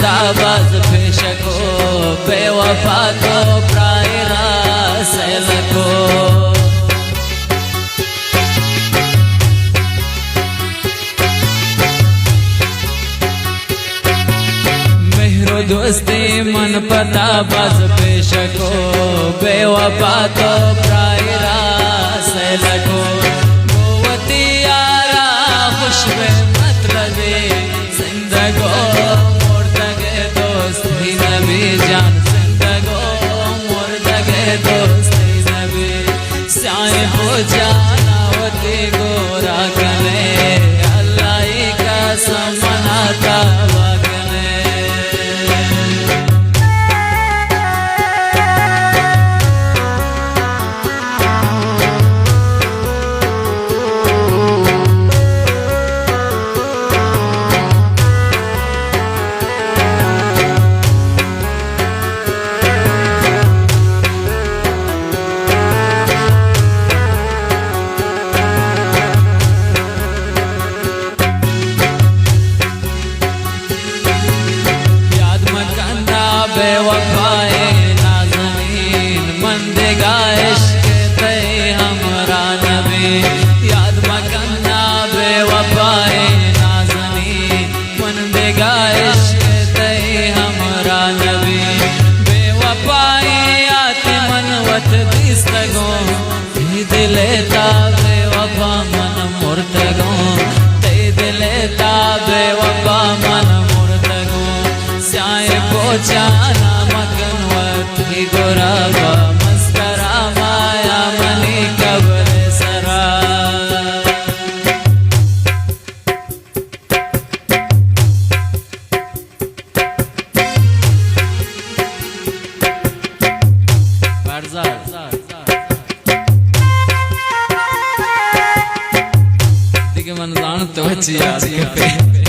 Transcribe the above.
पता बाज फेशको बेवफा तो प्रायरा सेलको मेहरो दोस्ती मन पता बाज फेशको बेवफा तो प्रायरा सेलको गोवती यारा खुशबे मतलबे जिंदगो मोर दगे दोस्ती नबी जान जिंदगो मोर दगे दोस्ती नबी स्याए हो जाना होती गोरा कने अल्लाह का समनाता बेवफाए नाज़नीन मन देगा इश्क़ ते हमरा नबी याद मकन्ना बेवफाए नाज़नीन मन देगा इश्क़ ते हमरा नबी बेवफाए आती मनवत दिस्तगो दिलेता बेवफा मन मुर्तगो ते दिलेता बेवफा मन स्याए पोचाना मकनवत ही गोराबा मस्करा माया मनी कब्र सरा दिखे मन जान तो अच्छी याद